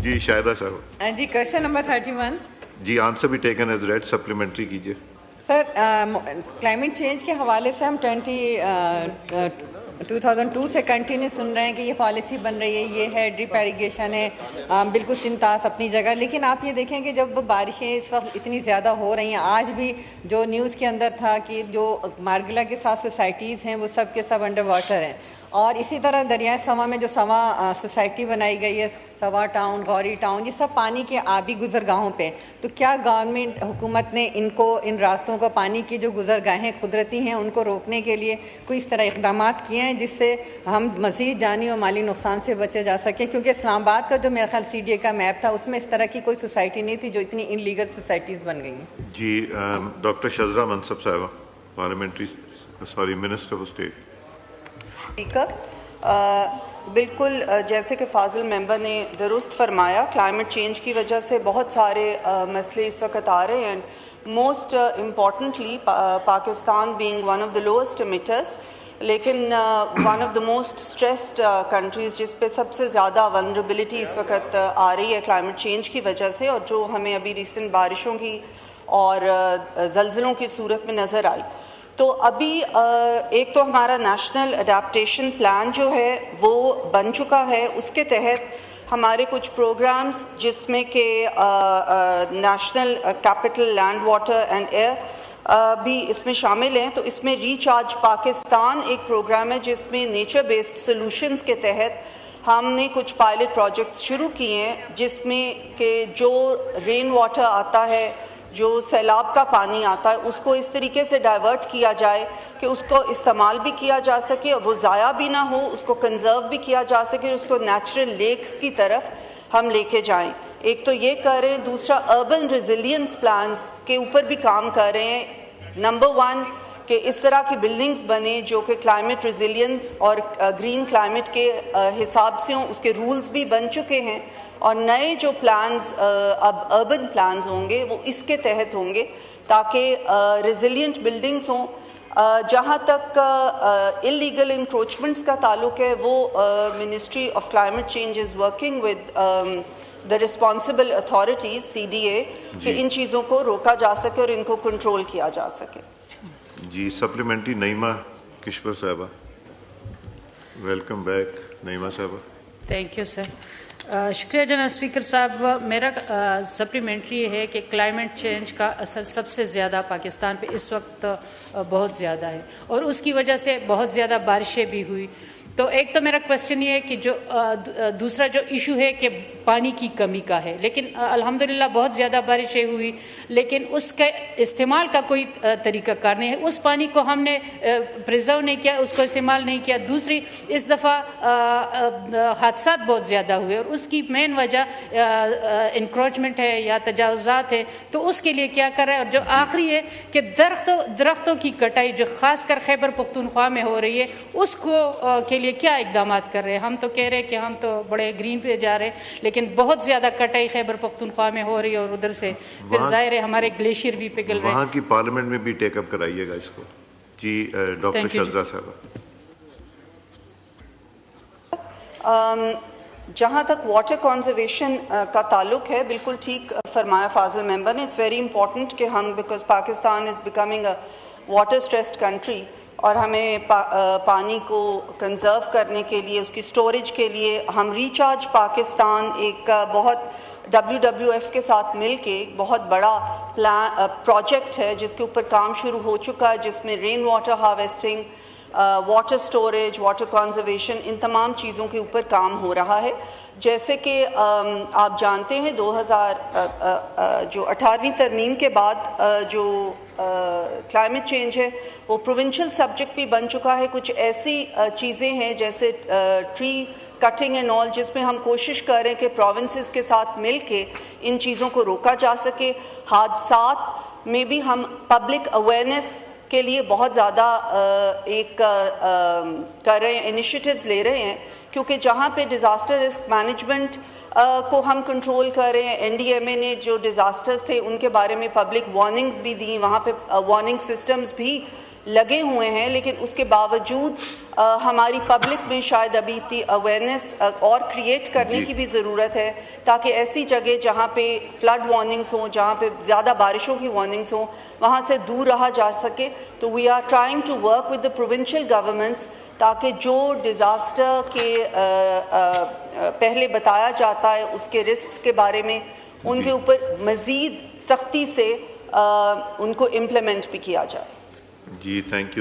جی شاہدہ صاحب. جی question number 31. جی answer بھی taken as red, supplementary کیجیے. سر کلائمیٹ چینج کے حوالے سے ہم 2002 سے کنٹینیو سن رہے ہیں کہ یہ پالیسی بن رہی ہے, یہ ہے ڈرپ ایریگیشن ہے, بالکل سنتاس اپنی جگہ. لیکن آپ یہ دیکھیں کہ جب بارشیں اس وقت اتنی زیادہ ہو رہی ہیں, آج بھی جو نیوز کے اندر تھا کہ جو مارگلا کے ساتھ سوسائٹیز ہیں وہ سب کے سب انڈر واٹر ہیں. اور اسی طرح دریائے سوا میں جو سوا سوسائٹی بنائی گئی ہے, سوا ٹاؤن, غوری ٹاؤن, یہ سب پانی کے آبی گزرگاہوں پہ. تو کیا گورنمنٹ حکومت نے ان راستوں کو, پانی کی جو گزرگاہیں قدرتی ہیں ان کو روکنے کے لیے کوئی اس طرح اقدامات کیے ہیں جس سے ہم مزید جانی اور مالی نقصان سے بچے جا سکیں؟ کیونکہ اسلام آباد کا جو میرا خیال CDA کا میپ تھا اس میں اس طرح کی کوئی سوسائٹی نہیں تھی جو اتنی ان لیگل سوسائٹیز بن گئی ہیں. جی ڈاکٹر شزرا منصب صاحبہ, پارلیمنٹری منسٹر آف اسٹیٹ. بالکل جیسے کہ فاضل ممبر نے درست فرمایا, کلائمیٹ چینج کی وجہ سے بہت سارے مسئلے اس وقت آ رہے ہیں. Most importantly Pakistan being one of the lowest emitters, لیکن one of the most stressed countries جس پہ سب سے زیادہ ولنریبلٹی اس وقت آ رہی ہے کلائمیٹ چینج کی وجہ سے, اور جو ہمیں ابھی ریسنٹ بارشوں کی اور زلزلوں کی صورت میں نظر آئی. تو ابھی ایک تو ہمارا نیشنل اڈیپٹیشن پلان جو ہے وہ بن چکا ہے. اس کے تحت ہمارے کچھ پروگرامز جس میں کہ national capital land water and air بھی اس میں شامل ہیں. تو اس میں ریچارج پاکستان ایک پروگرام ہے جس میں نیچر بیسڈ سولوشنز کے تحت ہم نے کچھ پائلٹ پروجیکٹس شروع کیے ہیں, جس میں کہ جو رین واٹر آتا ہے, جو سیلاب کا پانی آتا ہے, اس کو اس طریقے سے ڈائیورٹ کیا جائے کہ اس کو استعمال بھی کیا جا سکے اور وہ ضائع بھی نہ ہو, اس کو کنزرو بھی کیا جا سکے, اس کو نیچرل لیکس کی طرف ہم لے کے جائیں. ایک تو یہ کر رہے ہیں, دوسرا اربن ریزیلینس پلانز کے اوپر بھی کام کر رہے ہیں. نمبر 1 کہ اس طرح کی بلڈنگز بنے جو کہ کلائمیٹ ریزیلینس اور گرین کلائمیٹ کے حساب سے ہوں, اس کے رولز بھی بن چکے ہیں, اور نئے جو پلانز اب اربن پلانز ہوں گے وہ اس کے تحت ہوں گے تاکہ ریزیلینٹ بلڈنگز ہوں. جہاں تک اللیگل انکروچمنٹس کا تعلق ہے, وہ ministry of climate change is working with the responsible authorities CDA کہ ان چیزوں کو روکا جا سکے اور ان کو کنٹرول کیا جا سکے. جی سپلیمنٹری نعیمہ کشور صاحبہ. ویلکم بیک نعیمہ صاحبہ. Thank you sir. شکریہ جناب اسپیکر صاحب. میرا سپلیمنٹری یہ ہے کہ کلائمیٹ چینج کا اثر سب سے زیادہ پاکستان پہ اس وقت بہت زیادہ ہے, اور اس کی وجہ سے بہت زیادہ بارشیں بھی ہوئی. تو ایک تو میرا کوشچن یہ ہے کہ جو دوسرا جو ایشو ہے کہ پانی کی کمی کا ہے, لیکن الحمدللہ بہت زیادہ بارشیں ہوئی, لیکن اس کے استعمال کا کوئی طریقہ کار نہیں ہے. اس پانی کو ہم نے پریزرو نہیں کیا, اس کو استعمال نہیں کیا. دوسری, اس دفعہ حادثات بہت زیادہ ہوئے, اور اس کی مین وجہ انکروچمنٹ ہے یا تجاوزات ہے. تو اس کے لیے کیا کر رہا ہے؟ اور جو آخری ہے کہ درختوں کی کٹائی جو خاص کر خیبر پختونخوا میں ہو رہی ہے, اس کو کے لیے کیا اقدامات کر رہے ہیں؟ ہم تو کہہ رہے ہیں کہ ہم تو بڑے گرین پہ جا رہے ہیں, لیکن بہت زیادہ کٹائی خیبر پختونخوا میں ہو رہی ہے, اور ادھر سے پھر ظاہر ہے ہمارے گلیشیئر بھی پگھل رہے ہیں. وہاں کی پارلیمنٹ میں بھی ٹیک اپ کرائیے گا اس کو. جی ڈاکٹر شزرا صاحبہ. جہاں تک واٹر کنزرویشن کا تعلق ہے, بالکل ٹھیک فرمایا فاضل ممبر نے. اٹس ویری امپورٹنٹ کہ ہم, because Pakistan is becoming a water stressed country, اور ہمیں پانی کو کنزرو کرنے کے لیے, اس کی سٹوریج کے لیے ہم ریچارج پاکستان ایک بہت WWF کے ساتھ مل کے ایک بہت بڑا پروجیکٹ ہے جس کے اوپر کام شروع ہو چکا ہے, جس میں rain water harvesting, water storage, water conservation, ان تمام چیزوں کے اوپر کام ہو رہا ہے. جیسے کہ آپ جانتے ہیں 18ویں ترمیم کے بعد جو کلائمیٹ چینج ہے وہ پروونشل سبجیکٹ بھی بن چکا ہے. کچھ ایسی چیزیں ہیں جیسے ٹری کٹنگ اینڈ آل, جس میں ہم کوشش کر رہے ہیں کہ پروونسز کے ساتھ مل کے ان چیزوں کو روکا جا سکے. حادثات میں بھی ہم پبلک اویئرنیس کے لیے بہت زیادہ ایک کر رہے ہیں, انیشیٹیوز لے رہے ہیں, کیونکہ جہاں پہ ڈیزاسٹر رسک مینجمنٹ کو ہم کنٹرول کر رہے ہیں. NDMA نے جو ڈیزاسٹرز تھے ان کے بارے میں پبلک وارننگز بھی دیں, وہاں پہ وارننگ سسٹمز بھی لگے ہوئے ہیں, لیکن اس کے باوجود ہماری پبلک میں شاید ابھی اتنی اویئرنیس اور کریٹ کرنے کی بھی ضرورت ہے تاکہ ایسی جگہ جہاں پہ فلڈ وارننگز ہوں, جہاں پہ زیادہ بارشوں کی وارننگز ہوں, وہاں سے دور رہا جا سکے. تو we are trying to work with the provincial governments تاکہ جو ڈیزاسٹر کے پہلے بتایا جاتا ہے اس کے رسکس کے بارے میں ان کے اوپر مزید سختی سے ان کو امپلیمنٹ بھی کیا جائے. جی تھینک یو.